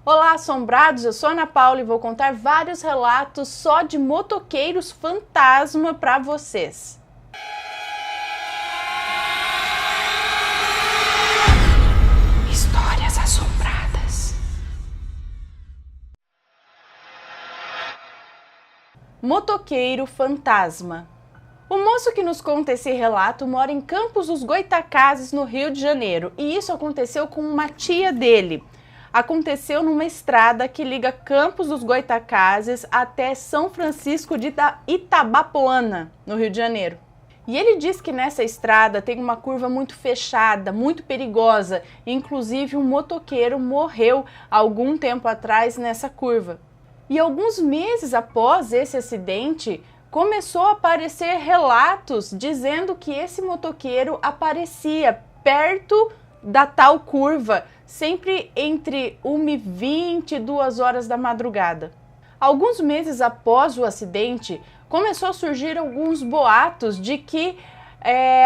Olá, assombrados! Eu sou a Ana Paula e vou contar vários relatos só de motoqueiros fantasma para vocês. Histórias assombradas. Motoqueiro fantasma. O moço que nos conta esse relato mora em Campos dos Goytacazes, no Rio de Janeiro, e isso aconteceu com uma tia dele. Aconteceu numa estrada que liga Campos dos Goytacazes até São Francisco de Itabapoana, no Rio de Janeiro. E ele diz que nessa estrada tem uma curva muito fechada, muito perigosa, inclusive um motoqueiro morreu algum tempo atrás nessa curva. E alguns meses após esse acidente, começou a aparecer relatos dizendo que esse motoqueiro aparecia perto da tal curva, sempre entre 1h20 e 2 horas da madrugada. Alguns meses após o acidente, começou a surgir alguns boatos de que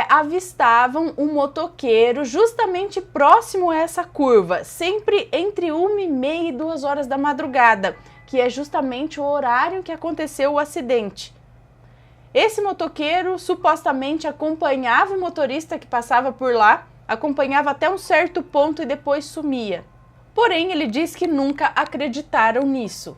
avistavam um motoqueiro justamente próximo a essa curva, sempre entre 1h30 e 2 horas da madrugada, que é justamente o horário que aconteceu o acidente. Esse motoqueiro supostamente acompanhava o motorista que passava por lá, acompanhava até um certo ponto e depois sumia. Porém, ele diz que nunca acreditaram nisso.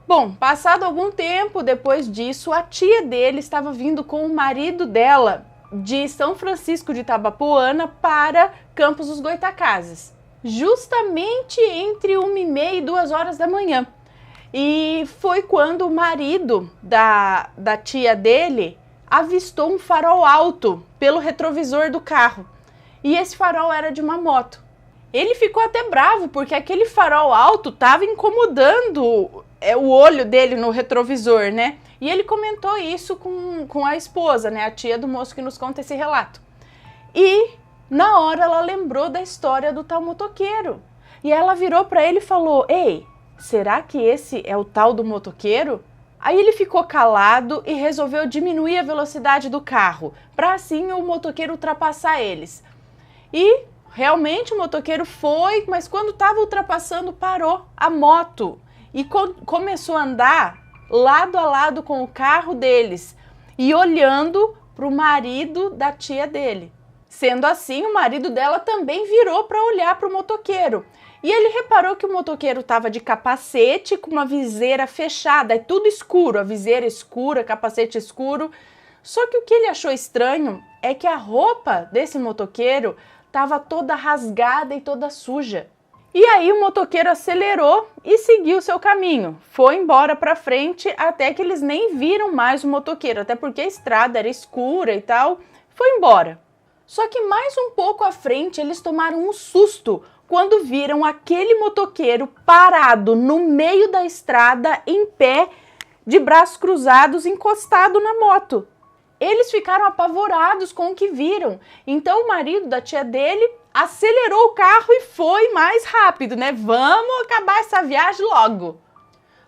Bom, passado algum tempo depois disso, a tia dele estava vindo com o marido dela de São Francisco de Itabapoana para Campos dos Goytacazes, justamente entre 1h30 e 2 horas da manhã. E foi quando o marido da tia dele avistou um farol alto pelo retrovisor do carro. E esse farol era de uma moto. Ele ficou até bravo porque aquele farol alto estava incomodando o olho dele no retrovisor, né? E ele comentou isso com a esposa, né? A tia do moço que nos conta esse relato. E na hora ela lembrou da história do tal motoqueiro. E ela virou para ele e falou: "Ei, será que esse é o tal do motoqueiro?" Aí ele ficou calado e resolveu diminuir a velocidade do carro, para assim o motoqueiro ultrapassar eles. E realmente o motoqueiro foi, mas quando estava ultrapassando parou a moto e começou a andar lado a lado com o carro deles e olhando para o marido da tia dele. Sendo assim, o marido dela também virou para olhar para o motoqueiro. E ele reparou que o motoqueiro estava de capacete com uma viseira fechada, é tudo escuro, a viseira escura, capacete escuro. Só que o que ele achou estranho é que a roupa desse motoqueiro estava toda rasgada e toda suja. E aí o motoqueiro acelerou e seguiu seu caminho. Foi embora para frente até que eles nem viram mais o motoqueiro, até porque a estrada era escura e tal. Foi embora. Só que mais um pouco à frente eles tomaram um susto quando viram aquele motoqueiro parado no meio da estrada, em pé, de braços cruzados, encostado na moto. Eles ficaram apavorados com o que viram. Então o marido da tia dele acelerou o carro e foi mais rápido, né? Vamos acabar essa viagem logo.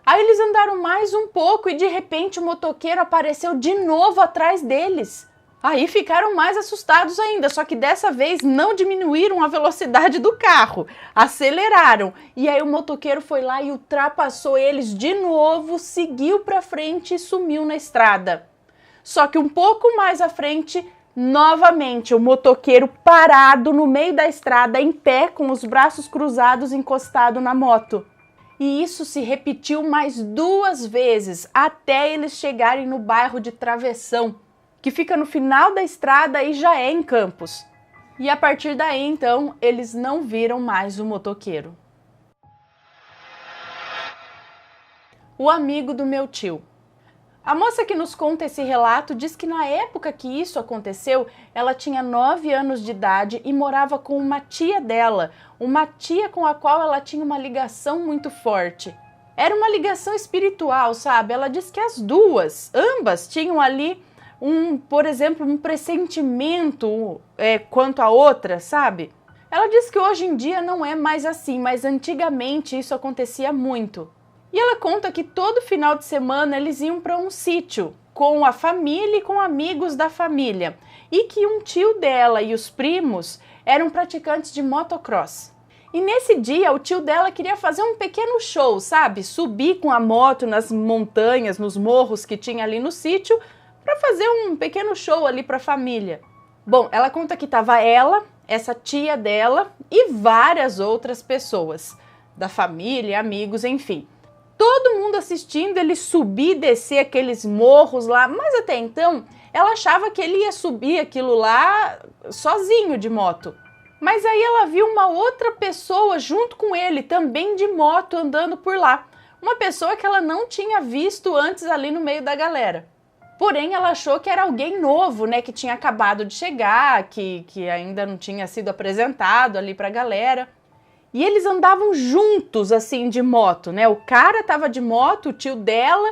Aí eles andaram mais um pouco e de repente o motoqueiro apareceu de novo atrás deles. Aí ficaram mais assustados ainda, só que dessa vez não diminuíram a velocidade do carro, aceleraram. E aí o motoqueiro foi lá e ultrapassou eles de novo, seguiu para frente e sumiu na estrada. Só que um pouco mais à frente, novamente, o motoqueiro parado no meio da estrada, em pé, com os braços cruzados, encostado na moto. E isso se repetiu mais 2 vezes, até eles chegarem no bairro de Travessão, que fica no final da estrada e já é em Campos. E a partir daí, então, eles não viram mais o motoqueiro. O amigo do meu tio. A moça que nos conta esse relato diz que na época que isso aconteceu, ela tinha 9 anos de idade e morava com uma tia dela, uma tia com a qual ela tinha uma ligação muito forte. Era uma ligação espiritual, sabe? Ela diz que ambas tinham ali por exemplo, um pressentimento quanto a outra, sabe? Ela diz que hoje em dia não é mais assim, mas antigamente isso acontecia muito. E ela conta que todo final de semana eles iam para um sítio com a família e com amigos da família. E que um tio dela e os primos eram praticantes de motocross. E nesse dia o tio dela queria fazer um pequeno show, sabe? Subir com a moto nas montanhas, nos morros que tinha ali no sítio, para fazer um pequeno show ali para a família. Bom, ela conta que estava ela, essa tia dela e várias outras pessoas da família, amigos, enfim. Todo mundo assistindo ele subir e descer aqueles morros lá, mas até então ela achava que ele ia subir aquilo lá sozinho de moto. Mas aí ela viu uma outra pessoa junto com ele, também de moto, andando por lá. Uma pessoa que ela não tinha visto antes ali no meio da galera. Porém, ela achou que era alguém novo, né, que tinha acabado de chegar, que ainda não tinha sido apresentado ali pra galera. E eles andavam juntos, assim, de moto, né? O cara tava de moto, o tio dela,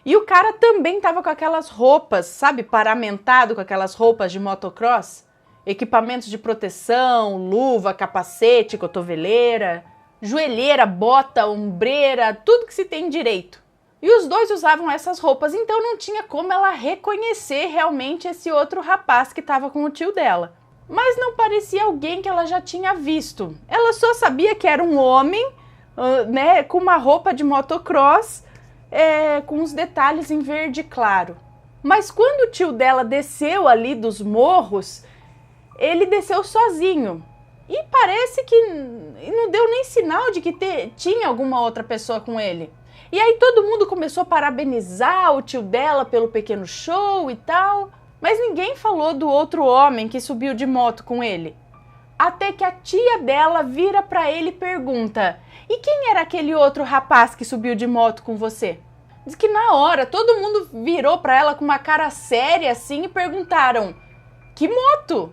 e o cara também tava com aquelas roupas, sabe, paramentado com aquelas roupas de motocross. Equipamentos de proteção, luva, capacete, cotoveleira, joelheira, bota, ombreira, tudo que se tem direito. E os dois usavam essas roupas, então não tinha como ela reconhecer realmente esse outro rapaz que estava com o tio dela. Mas não parecia alguém que ela já tinha visto. Ela só sabia que era um homem, né, com uma roupa de motocross, com os detalhes em verde claro. Mas quando o tio dela desceu ali dos morros, ele desceu sozinho e parece que não deu nem sinal de que tinha alguma outra pessoa com ele. E aí todo mundo começou a parabenizar o tio dela pelo pequeno show e tal, mas ninguém falou do outro homem que subiu de moto com ele. Até que a tia dela vira para ele e pergunta: "E quem era aquele outro rapaz que subiu de moto com você?" Diz que na hora todo mundo virou para ela com uma cara séria assim e perguntaram: "Que moto?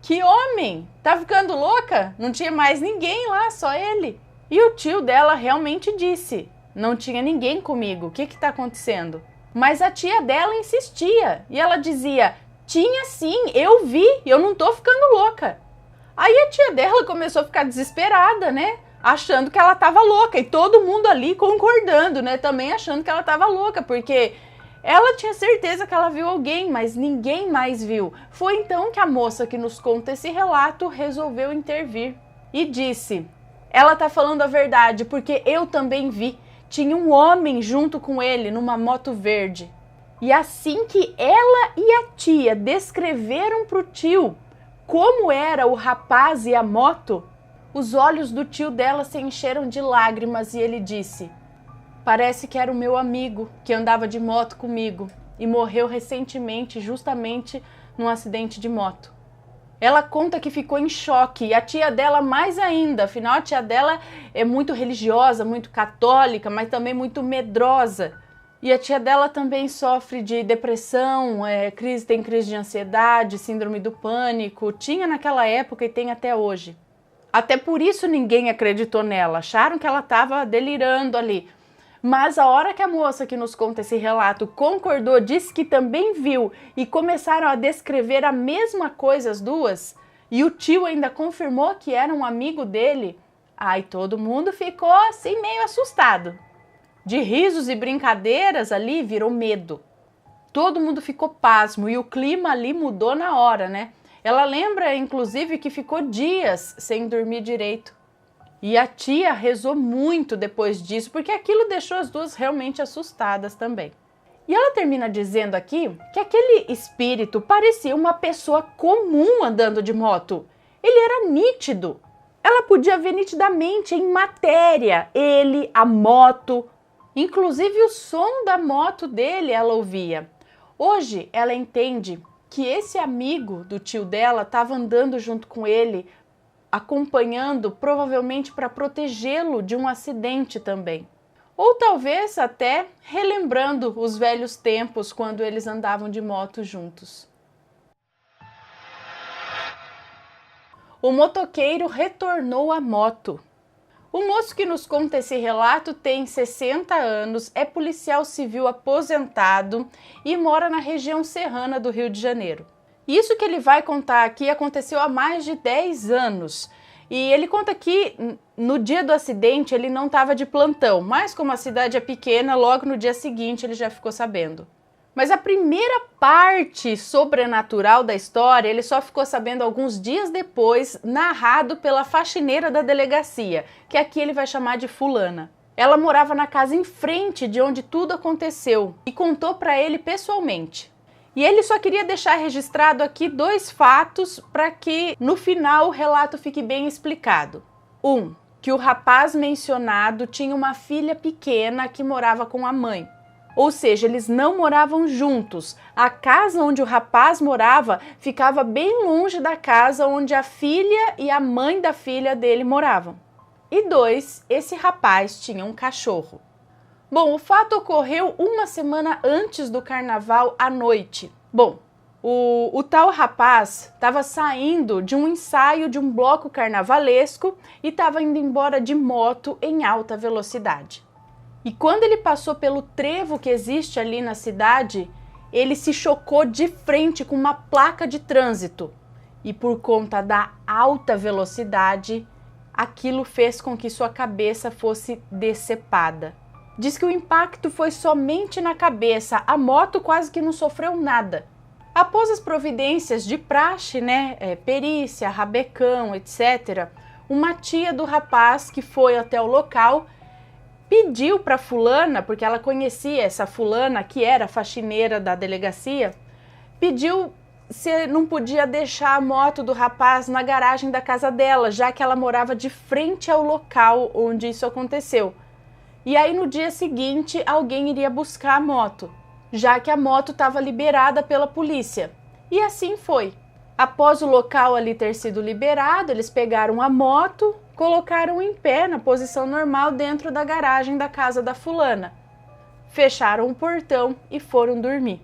Que homem? Tá ficando louca? Não tinha mais ninguém lá, só ele." E o tio dela realmente disse: "Não tinha ninguém comigo, o que tá acontecendo?" Mas a tia dela insistia e ela dizia: "Tinha sim, eu vi, eu não tô ficando louca." Aí a tia dela começou a ficar desesperada, né? Achando que ela tava louca e todo mundo ali concordando, né? Também achando que ela tava louca, porque ela tinha certeza que ela viu alguém, mas ninguém mais viu. Foi então que a moça que nos conta esse relato resolveu intervir e disse: "Ela tá falando a verdade, porque eu também vi. Tinha um homem junto com ele numa moto verde." E assim que ela e a tia descreveram pro tio como era o rapaz e a moto, os olhos do tio dela se encheram de lágrimas e ele disse: "Parece que era o meu amigo que andava de moto comigo e morreu recentemente justamente num acidente de moto." Ela conta que ficou em choque e a tia dela mais ainda, afinal a tia dela é muito religiosa, muito católica, mas também muito medrosa. E a tia dela também sofre de depressão, tem crise de ansiedade, síndrome do pânico, tinha naquela época e tem até hoje. Até por isso ninguém acreditou nela, acharam que ela estava delirando ali. Mas a hora que a moça que nos conta esse relato concordou, disse que também viu e começaram a descrever a mesma coisa as duas, e o tio ainda confirmou que era um amigo dele, aí todo mundo ficou assim meio assustado. De risos e brincadeiras ali virou medo. Todo mundo ficou pasmo e o clima ali mudou na hora, né? Ela lembra, inclusive, que ficou dias sem dormir direito. E a tia rezou muito depois disso, porque aquilo deixou as duas realmente assustadas também. E ela termina dizendo aqui que aquele espírito parecia uma pessoa comum andando de moto. Ele era nítido. Ela podia ver nitidamente em matéria ele, a moto, inclusive o som da moto dele ela ouvia. Hoje ela entende que esse amigo do tio dela estava andando junto com ele, acompanhando, provavelmente para protegê-lo de um acidente também. Ou talvez até relembrando os velhos tempos quando eles andavam de moto juntos. O motoqueiro retornou à moto. O moço que nos conta esse relato tem 60 anos, é policial civil aposentado e mora na região serrana do Rio de Janeiro. Isso que ele vai contar aqui aconteceu há mais de 10 anos. E ele conta que no dia do acidente ele não estava de plantão, mas como a cidade é pequena, logo no dia seguinte ele já ficou sabendo. Mas a primeira parte sobrenatural da história, ele só ficou sabendo alguns dias depois, narrado pela faxineira da delegacia, que aqui ele vai chamar de Fulana. Ela morava na casa em frente de onde tudo aconteceu e contou para ele pessoalmente. E ele só queria deixar registrado aqui 2 fatos para que no final o relato fique bem explicado. Que o rapaz mencionado tinha uma filha pequena que morava com a mãe. Ou seja, eles não moravam juntos. A casa onde o rapaz morava ficava bem longe da casa onde a filha e a mãe da filha dele moravam. E 2, esse rapaz tinha um cachorro. Bom, o fato ocorreu uma semana antes do carnaval à noite. Bom, o tal rapaz estava saindo de um ensaio de um bloco carnavalesco e estava indo embora de moto em alta velocidade. E quando ele passou pelo trevo que existe ali na cidade, ele se chocou de frente com uma placa de trânsito. E por conta da alta velocidade, aquilo fez com que sua cabeça fosse decepada. Diz que o impacto foi somente na cabeça, a moto quase que não sofreu nada. Após as providências de praxe, perícia, rabecão, etc., uma tia do rapaz que foi até o local pediu para fulana, porque ela conhecia essa fulana que era faxineira da delegacia, pediu se não podia deixar a moto do rapaz na garagem da casa dela, já que ela morava de frente ao local onde isso aconteceu. E aí no dia seguinte alguém iria buscar a moto, já que a moto estava liberada pela polícia. E assim foi. Após o local ali ter sido liberado, eles pegaram a moto, colocaram em pé na posição normal dentro da garagem da casa da fulana. Fecharam o portão e foram dormir.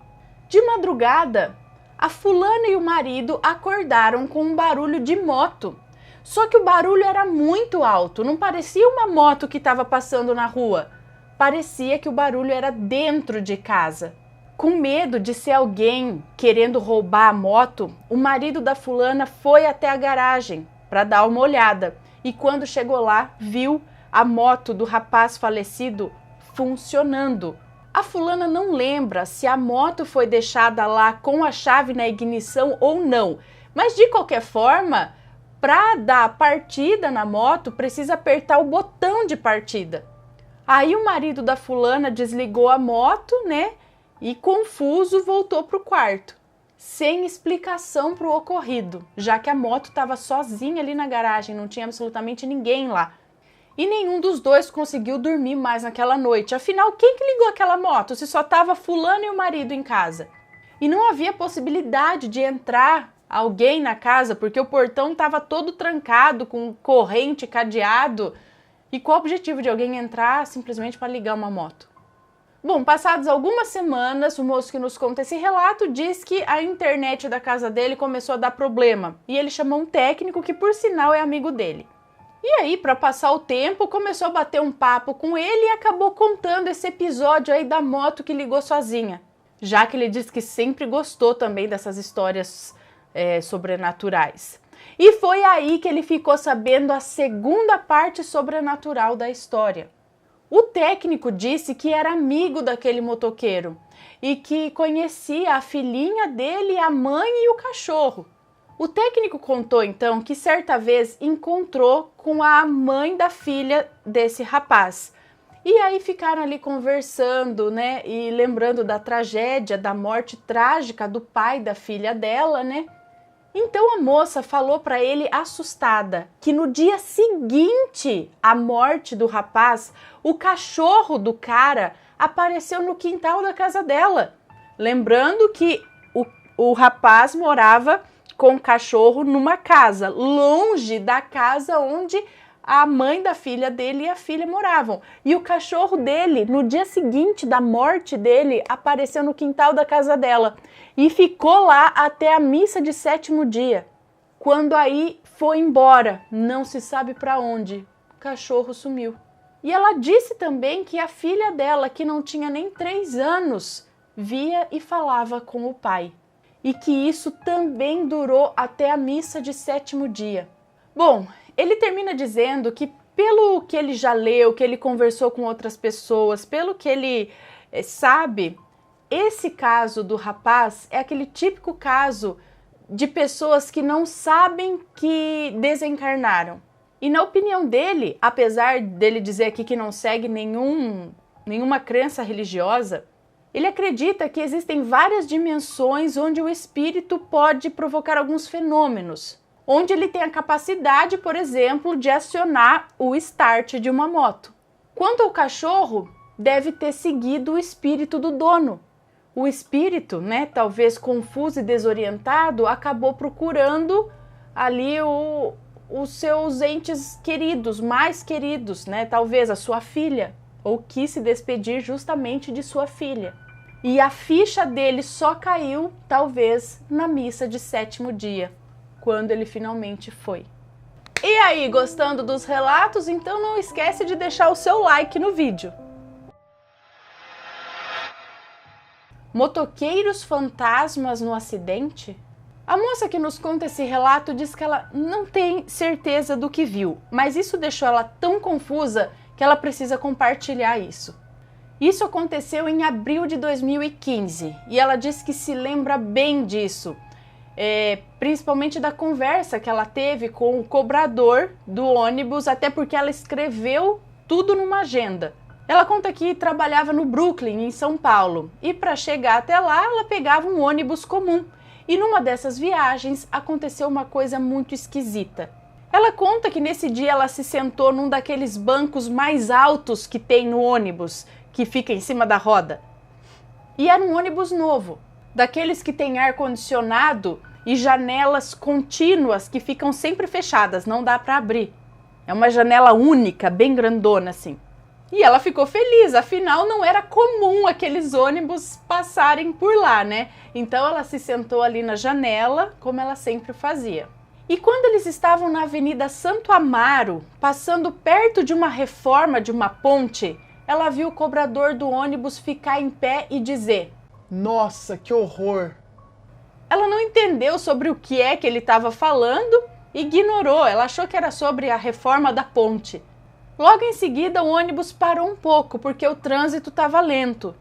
De madrugada, a fulana e o marido acordaram com um barulho de moto. Só que o barulho era muito alto, não parecia uma moto que estava passando na rua. Parecia que o barulho era dentro de casa. Com medo de ser alguém querendo roubar a moto, o marido da fulana foi até a garagem para dar uma olhada. E quando chegou lá, viu a moto do rapaz falecido funcionando. A fulana não lembra se a moto foi deixada lá com a chave na ignição ou não. Mas de qualquer forma, para dar partida na moto, precisa apertar o botão de partida. Aí o marido da fulana desligou a moto, e confuso voltou para o quarto, sem explicação para o ocorrido, já que a moto estava sozinha ali na garagem, não tinha absolutamente ninguém lá. E nenhum dos dois conseguiu dormir mais naquela noite. Afinal, quem que ligou aquela moto se só estava fulano e o marido em casa? E não havia possibilidade de entrar alguém na casa, porque o portão estava todo trancado, com corrente, cadeado. E qual o objetivo de alguém entrar simplesmente para ligar uma moto? Bom, passadas algumas semanas, o moço que nos conta esse relato diz que a internet da casa dele começou a dar problema e ele chamou um técnico que, por sinal, é amigo dele. E aí, para passar o tempo, começou a bater um papo com ele e acabou contando esse episódio aí da moto que ligou sozinha, já que ele diz que sempre gostou também dessas histórias sobrenaturais. E foi aí que ele ficou sabendo a segunda parte sobrenatural da história. O técnico disse que era amigo daquele motoqueiro e que conhecia a filhinha dele, a mãe e o cachorro. O técnico contou então que certa vez encontrou com a mãe da filha desse rapaz. E aí ficaram ali conversando, e lembrando da tragédia, da morte trágica do pai da filha dela, Então a moça falou para ele assustada que no dia seguinte à morte do rapaz, o cachorro do cara apareceu no quintal da casa dela. Lembrando que o rapaz morava com o cachorro numa casa, longe da casa onde a mãe da filha dele e a filha moravam. E o cachorro dele, no dia seguinte da morte dele, apareceu no quintal da casa dela e ficou lá até a missa de 7º dia. Quando aí foi embora, não se sabe para onde, o cachorro sumiu. E ela disse também que a filha dela, que não tinha nem 3 anos, via e falava com o pai. E que isso também durou até a missa de 7º dia. Bom, ele termina dizendo que pelo que ele já leu, que ele conversou com outras pessoas, pelo que ele sabe, Esse caso do rapaz é aquele típico caso de pessoas que não sabem que desencarnaram. E na opinião dele, apesar dele dizer aqui que não segue nenhuma crença religiosa, ele acredita que existem várias dimensões onde o espírito pode provocar alguns fenômenos, onde ele tem a capacidade, por exemplo, de acionar o start de uma moto. Quanto ao cachorro, deve ter seguido o espírito do dono. O espírito, né, talvez confuso e desorientado, acabou procurando ali os seus entes queridos, mais queridos, né, talvez a sua filha, ou quis se despedir justamente de sua filha. E a ficha dele só caiu, talvez, na missa de 7º dia, quando ele finalmente foi. E aí, gostando dos relatos? Então não esquece de deixar o seu like no vídeo. Motoqueiros fantasmas no acidente? A moça que nos conta esse relato diz que ela não tem certeza do que viu, mas isso deixou ela tão confusa que ela precisa compartilhar isso. Isso aconteceu em abril de 2015 e ela diz que se lembra bem disso, principalmente da conversa que ela teve com o cobrador do ônibus, até porque ela escreveu tudo numa agenda. Ela conta que trabalhava no Brooklyn, em São Paulo, e para chegar até lá ela pegava um ônibus comum. E numa dessas viagens aconteceu uma coisa muito esquisita. Ela conta que nesse dia ela se sentou num daqueles bancos mais altos que tem no ônibus, que fica em cima da roda. E era um ônibus novo, daqueles que tem ar-condicionado e janelas contínuas que ficam sempre fechadas, não dá para abrir. É uma janela única, bem grandona assim. E ela ficou feliz, afinal não era comum aqueles ônibus passarem por lá, né? Então ela se sentou ali na janela, como ela sempre fazia. E quando eles estavam na Avenida Santo Amaro, passando perto de uma reforma de uma ponte, ela viu o cobrador do ônibus ficar em pé e dizer: "Nossa, que horror!" Ela não entendeu sobre o que é que ele estava falando e ignorou, ela achou que era sobre a reforma da ponte. Logo em seguida, o ônibus parou um pouco, porque o trânsito estava lento.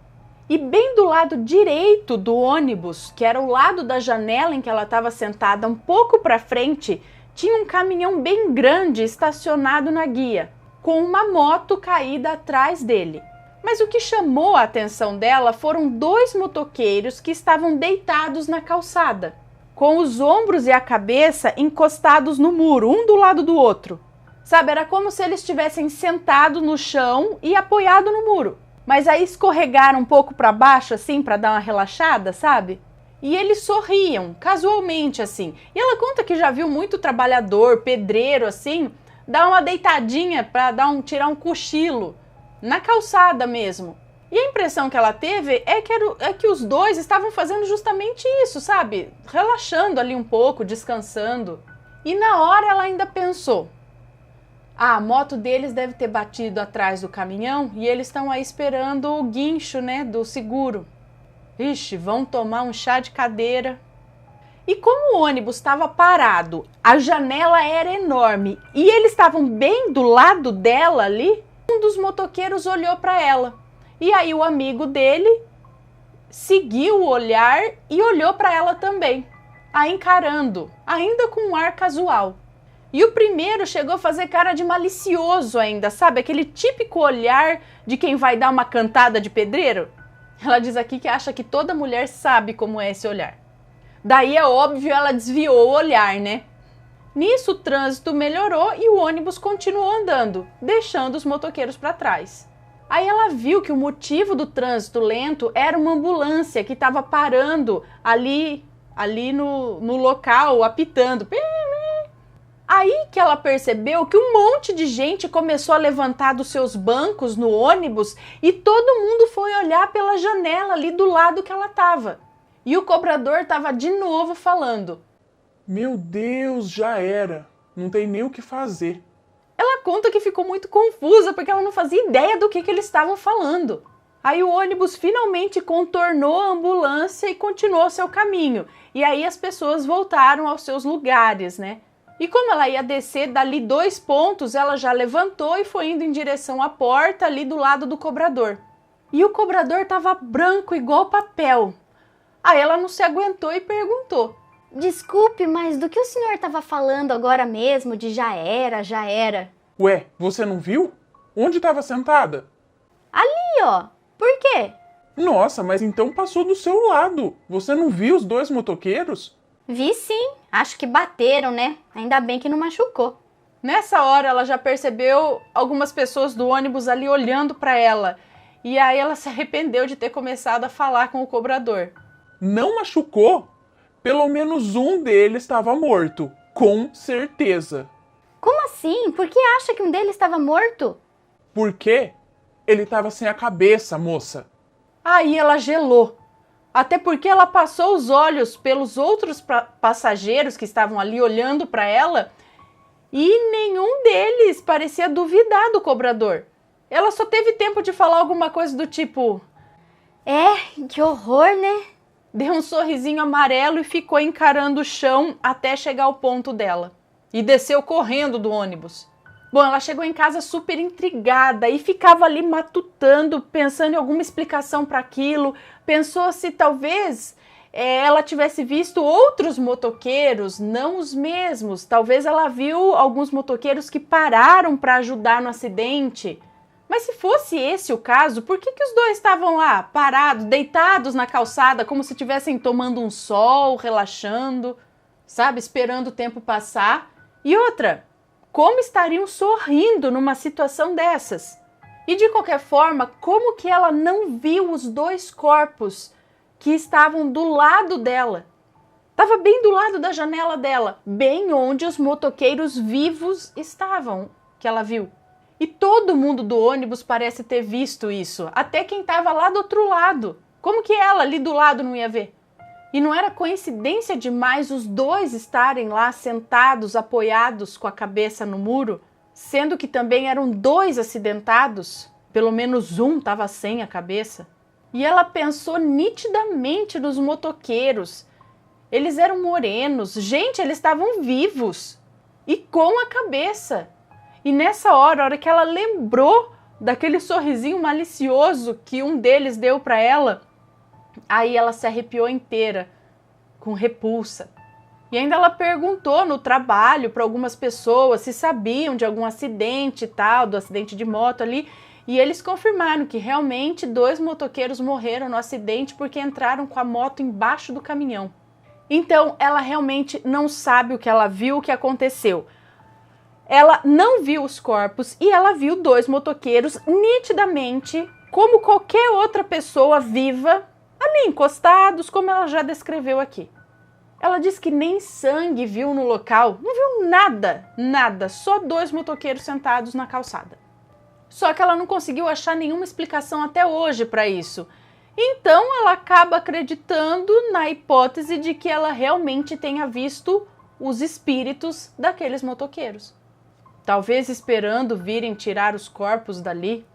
E bem do lado direito do ônibus, que era o lado da janela em que ela estava sentada, um pouco para frente, tinha um caminhão bem grande estacionado na guia, com uma moto caída atrás dele. Mas o que chamou a atenção dela foram 2 motoqueiros que estavam deitados na calçada, com os ombros e a cabeça encostados no muro, um do lado do outro. Sabe, era como se eles estivessem sentados no chão e apoiado no muro. Mas aí escorregaram um pouco para baixo, assim, para dar uma relaxada, sabe? E eles sorriam, casualmente, assim. E ela conta que já viu muito trabalhador, pedreiro, assim, dar uma deitadinha para tirar um cochilo, na calçada mesmo. E a impressão que ela teve é que os 2 estavam fazendo justamente isso, sabe? Relaxando ali um pouco, descansando. E na hora ela ainda pensou: a moto deles deve ter batido atrás do caminhão e eles estão aí esperando o guincho, né, do seguro. Ixi, vão tomar um chá de cadeira. E como o ônibus estava parado, a janela era enorme e eles estavam bem do lado dela ali, um dos motoqueiros olhou para ela. E aí o amigo dele seguiu o olhar e olhou para ela também, a encarando, ainda com um ar casual. E o primeiro chegou a fazer cara de malicioso ainda, sabe? Aquele típico olhar de quem vai dar uma cantada de pedreiro. Ela diz aqui que acha que toda mulher sabe como é esse olhar. Daí é óbvio, ela desviou o olhar, né? Nisso o trânsito melhorou e o ônibus continuou andando, deixando os motoqueiros para trás. Aí ela viu que o motivo do trânsito lento era uma ambulância que estava parando ali no local, apitando. Aí que ela percebeu que um monte de gente começou a levantar dos seus bancos no ônibus e todo mundo foi olhar pela janela ali do lado que ela estava. E o cobrador estava de novo falando: "Meu Deus, já era. Não tem nem o que fazer." Ela conta que ficou muito confusa porque ela não fazia ideia do que eles estavam falando. Aí o ônibus finalmente contornou a ambulância e continuou seu caminho. E aí as pessoas voltaram aos seus lugares, né? E como ela ia descer dali 2 pontos, ela já levantou e foi indo em direção à porta ali do lado do cobrador. e o cobrador estava branco igual papel. Aí ela não se aguentou e perguntou: Desculpe, mas do que o senhor estava falando agora mesmo de já era, já era? Ué, você não viu? Onde estava sentada? Ali, ó. Por quê? Nossa, mas então passou do seu lado. Você não viu os dois motoqueiros? Vi sim. Acho que bateram, né? Ainda bem que não machucou. Nessa hora ela já percebeu algumas pessoas do ônibus ali olhando para ela. E aí ela se arrependeu de ter começado a falar com o cobrador. Não machucou? Pelo menos um deles estava morto. Com certeza. Como assim? Por que acha que um deles estava morto? Por quê? Ele estava sem a cabeça, moça. Aí ela gelou. Até porque ela passou os olhos pelos outros passageiros que estavam ali olhando para ela e nenhum deles parecia duvidar do cobrador. Ela só teve tempo de falar alguma coisa do tipo: que horror, né? Deu um sorrisinho amarelo e ficou encarando o chão até chegar ao ponto dela. E desceu correndo do ônibus. Bom, ela chegou em casa super intrigada e ficava ali matutando, pensando em alguma explicação para aquilo. Pensou se talvez ela tivesse visto outros motoqueiros, não os mesmos. Talvez ela viu alguns motoqueiros que pararam para ajudar no acidente. Mas se fosse esse o caso, por que os dois estavam lá, parados, deitados na calçada, como se estivessem tomando um sol, relaxando, sabe, esperando o tempo passar? E outra, como estariam sorrindo numa situação dessas? E de qualquer forma, como que ela não viu os dois corpos que estavam do lado dela? Estava bem do lado da janela dela, bem onde os motoqueiros vivos estavam, que ela viu. E todo mundo do ônibus parece ter visto isso, até quem estava lá do outro lado. Como que ela ali do lado não ia ver? E não era coincidência demais os dois estarem lá sentados, apoiados com a cabeça no muro, sendo que também eram dois acidentados, pelo menos um estava sem a cabeça. E ela pensou nitidamente nos motoqueiros. Eles eram morenos, gente, eles estavam vivos e com a cabeça. E nessa hora, a hora que ela lembrou daquele sorrisinho malicioso que um deles deu para ela, aí ela se arrepiou inteira, com repulsa. E ainda ela perguntou no trabalho para algumas pessoas se sabiam de algum acidente e tal, do acidente de moto ali, e eles confirmaram que realmente 2 motoqueiros morreram no acidente porque entraram com a moto embaixo do caminhão. Então, ela realmente não sabe o que ela viu, o que aconteceu. Ela não viu os corpos e ela viu 2 motoqueiros nitidamente, como qualquer outra pessoa viva, ali encostados, como ela já descreveu aqui. Ela diz que nem sangue viu no local, não viu nada, só 2 motoqueiros sentados na calçada. Só que ela não conseguiu achar nenhuma explicação até hoje para isso. Então ela acaba acreditando na hipótese de que ela realmente tenha visto os espíritos daqueles motoqueiros. Talvez esperando virem tirar os corpos dali.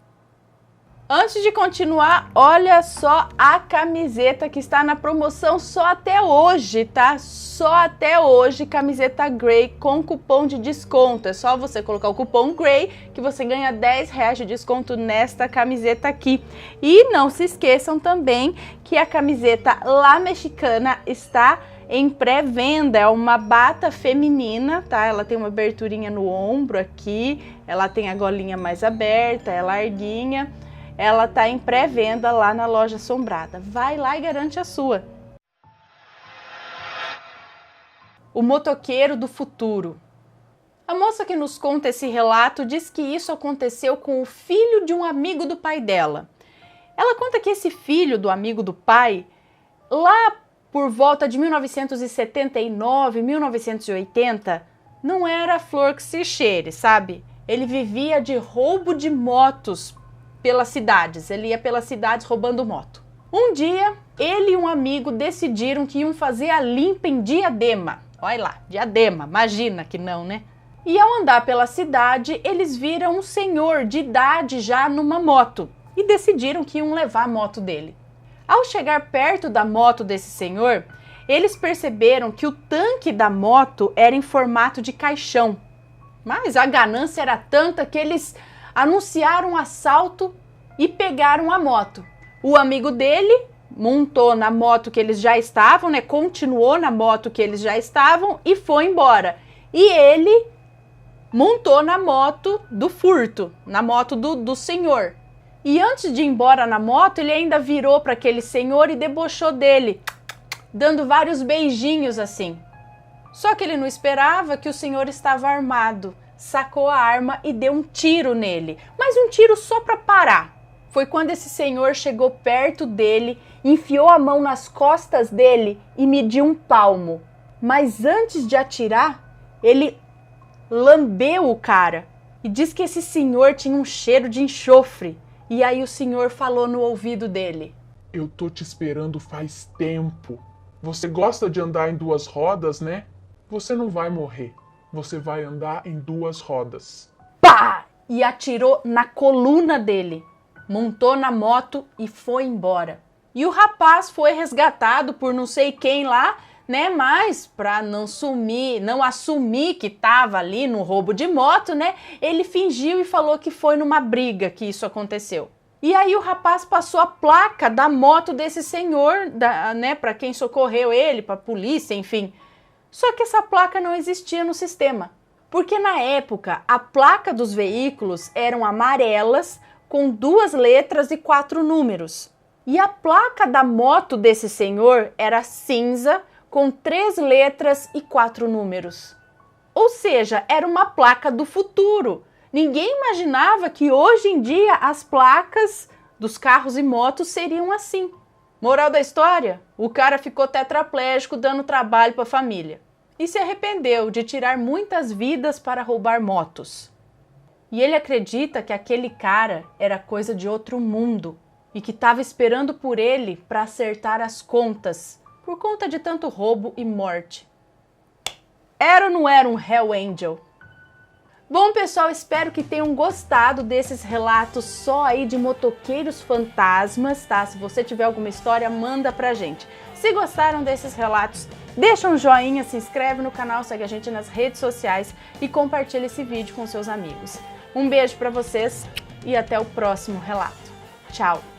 Antes de continuar, olha só a camiseta que está na promoção só até hoje, tá? Só até hoje, camiseta Grey com cupom de desconto. É só você colocar o cupom Grey que você ganha R$10 de desconto nesta camiseta aqui. E não se esqueçam também que a camiseta La Mexicana está em pré-venda. É uma bata feminina, tá? Ela tem uma aberturinha no ombro aqui, ela tem a golinha mais aberta, é larguinha. Ela tá em pré-venda lá na Loja Assombrada. Vai lá e garante a sua. O motoqueiro do futuro. A moça que nos conta esse relato diz que isso aconteceu com o filho de um amigo do pai dela. Ela conta que esse filho do amigo do pai, lá por volta de 1979, 1980, não era flor que se cheire, sabe? Ele vivia de roubo de motos pelas cidades, ele ia pelas cidades roubando moto. Um dia, ele e um amigo decidiram que iam fazer a limpa em Diadema. Olha lá, Diadema, imagina que não, né? E ao andar pela cidade, eles viram um senhor de idade já numa moto e decidiram que iam levar a moto dele. Ao chegar perto da moto desse senhor, eles perceberam que o tanque da moto era em formato de caixão. Mas a ganância era tanta que eles anunciaram um assalto e pegaram a moto. O amigo dele montou na moto que eles já estavam, né? Continuou na moto que eles já estavam e foi embora. E ele montou na moto do furto, na moto do senhor. E antes de ir embora na moto, ele ainda virou para aquele senhor e debochou dele, dando vários beijinhos assim. Só que ele não esperava que o senhor estava armado, sacou a arma e deu um tiro nele, mas um tiro só para parar. Foi quando esse senhor chegou perto dele, enfiou a mão nas costas dele e mediu 1 palmo. Mas antes de atirar, ele lambeu o cara e diz que esse senhor tinha um cheiro de enxofre. E aí o senhor falou no ouvido dele: Eu tô te esperando faz tempo. Você gosta de andar em 2 rodas, né? Você não vai morrer. Você vai andar em 2 rodas. Pá! E atirou na coluna dele. Montou na moto e foi embora. E o rapaz foi resgatado por não sei quem lá, né? Mas para não assumir que estava ali no roubo de moto, né? Ele fingiu e falou que foi numa briga que isso aconteceu. E aí o rapaz passou a placa da moto desse senhor, né? Para quem socorreu ele, para a polícia, enfim. Só que essa placa não existia no sistema, porque na época a placa dos veículos eram amarelas com 2 letras e 4 números. E a placa da moto desse senhor era cinza com 3 letras e 4 números. Ou seja, era uma placa do futuro. Ninguém imaginava que hoje em dia as placas dos carros e motos seriam assim. Moral da história? O cara ficou tetraplégico dando trabalho para a família. E se arrependeu de tirar muitas vidas para roubar motos. E ele acredita que aquele cara era coisa de outro mundo e que estava esperando por ele para acertar as contas, por conta de tanto roubo e morte. Era ou não era um Hell Angel? Bom, pessoal, espero que tenham gostado desses relatos só aí de motoqueiros fantasmas, tá? Se você tiver alguma história, manda pra gente. Se gostaram desses relatos, deixa um joinha, se inscreve no canal, segue a gente nas redes sociais e compartilha esse vídeo com seus amigos. Um beijo pra vocês e até o próximo relato. Tchau!